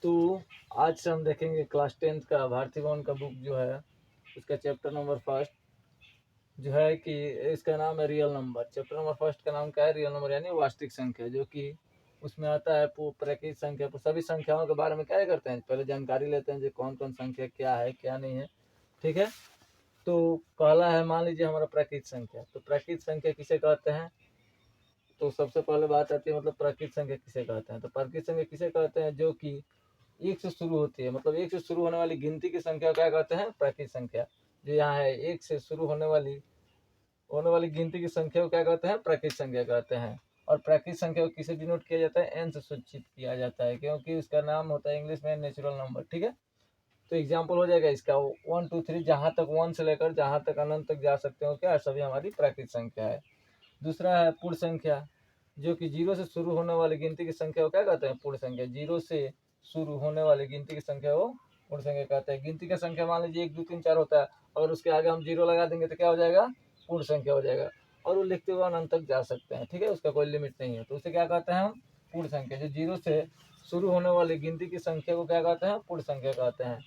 तो आज से हम देखेंगे क्लास 10th का भारती भवन का बुक जो है उसका चैप्टर नंबर फर्स्ट जो है कि इसका नाम है real number. Chapter number first का नाम क्या है? रियल नंबर यानी वास्तविक संख्या, जो कि उसमें आता है प्राकृतिक संख्या। सभी संख्याओं के बारे में क्या करते हैं, पहले जानकारी लेते हैं जो कौन कौन संख्या क्या है क्या नहीं है। ठीक है, तो पहला है, मान लीजिए हमारा प्राकृतिक संख्या। तो प्राकृतिक संख्या किसे कहते हैं? तो सबसे पहले बात आती है मतलब प्राकृतिक संख्या किसे कहते हैं। तो प्राकृतिक संख्या किसे कहते हैं? जो कि एक से शुरू होती है, मतलब एक से शुरू होने वाली गिनती की संख्या क्या कहते हैं? प्राकृतिक संख्या। जो यहाँ है एक से शुरू होने वाली गिनती की संख्या को क्या कहते हैं? प्राकृतिक संख्या कहते हैं। और प्राकृतिक संख्या को किसे डिनोट किया जाता है? एन से सूचित किया जाता है, क्योंकि उसका नाम होता है इंग्लिश में नेचुरल नंबर। ठीक है, तो एग्जाम्पल हो जाएगा इसका 1 2 3, जहाँ तक 1 से लेकर जहाँ तक अनंत तक जा सकते हो क्या, सभी हमारी प्राकृतिक संख्या है। दूसरा है पूर्ण संख्या, जो कि 0 से शुरू होने वाली गिनती की संख्या को क्या कहते हैं? पूर्ण संख्या। 0 से शुरू होने वाली गिनती की संख्या को पूर्ण संख्या कहते हैं। गिनती का संख्या मान लीजिए 1 2 3 4 होता है, और उसके आगे हम 0 लगा देंगे तो क्या हो जाएगा? पूर्ण संख्या हो जाएगा, और वो लिखते हुए अनंत तक जा सकते हैं। ठीक है, उसका कोई लिमिट नहीं है, तो उसे क्या कहते हैं हम? पूर्ण संख्या। जो 0 से शुरू होने वाली गिनती की संख्या को क्या कहते हैं? पूर्ण संख्या कहते हैं।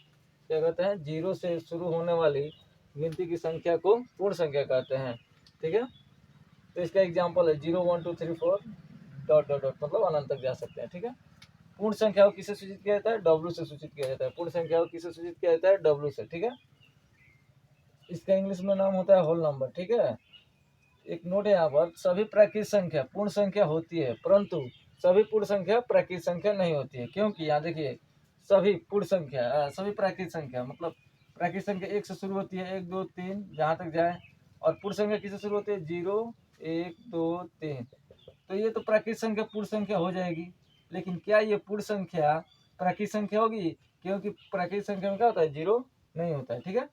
क्या कहते हैं? 0 से शुरू होने वाली गिनती की संख्या को पूर्ण संख्या कहते हैं। ठीक है, तो इसका एग्जाम्पल है 0 1 2 3 4 डॉट डॉट डॉट, मतलब अनंत तक जा सकते हैं। ठीक है, पूर्ण संख्या को किसे सूचित किया जाता है? डब्ल्यू से सूचित किया जाता है। पूर्ण संख्या को किसे सूचित किया जाता है? डब्ल्यू से। ठीक है, इसका इंग्लिश में नाम होता है होल नंबर। ठीक है, एक नोट है यहाँ पर, सभी प्राकृतिक संख्या पूर्ण संख्या होती है, परंतु सभी पूर्ण संख्या प्राकृतिक संख्या नहीं होती है। क्योंकि यहाँ देखिए, सभी पूर्ण संख्या सभी प्राकृतिक संख्या मतलब प्राकृतिक संख्या 1 से शुरू होती है, 1 2 3 जहाँ तक जाए, और पूर्ण संख्या किससे शुरू होती है? 0 1 2 3। तो ये तो प्राकृतिक संख्या पूर्ण संख्या हो जाएगी, लेकिन क्या ये पूर्ण संख्या प्राकृतिक संख्या होगी? क्योंकि प्राकृतिक संख्या में क्या होता है? 0 नहीं होता है। ठीक है,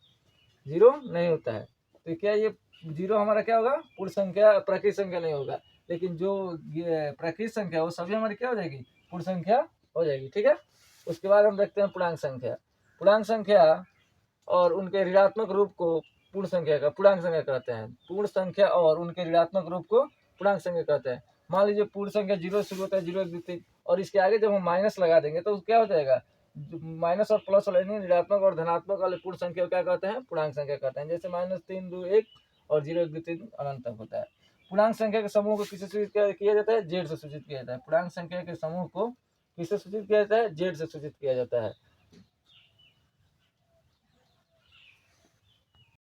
0 नहीं होता है, तो क्या ये 0 हमारा क्या होगा? पूर्ण संख्या, प्राकृतिक संख्या नहीं होगा। लेकिन जो प्राकृतिक संख्या वो सभी हमारी क्या हो जाएगी? पूर्ण संख्या हो जाएगी। ठीक है, उसके बाद हम देखते हैं पूर्णांक संख्या। पूर्णांक संख्या और उनके ऋणात्मक रूप को पूर्ण संख्या का पूर्णांक संख्या कहते हैं। पूर्ण संख्या और उनके ऋणात्मक रूप को पूर्णांक संख्या कहते हैं। मान लीजिए पूर्ण संख्या 0 शुरू होता है, 0 1 2 3, और इसके आगे जब हम माइनस लगा देंगे तो क्या हो जाएगा? माइनस और प्लस वाले यानी ऋणात्मक और धनात्मक वाले पूर्ण संख्या को क्या कहते हैं? पूर्णांक संख्या कहते हैं। जैसे -3 2 1 और 0 1 2 3 अनंत तक होता है। पूर्णांक संख्या के समूह को किससे सूचित किया जाता है? जेड से सूचित किया जाता है। पूर्णांक संख्या के समूह को किससे सूचित किया जाता है? जेड से सूचित किया जाता है।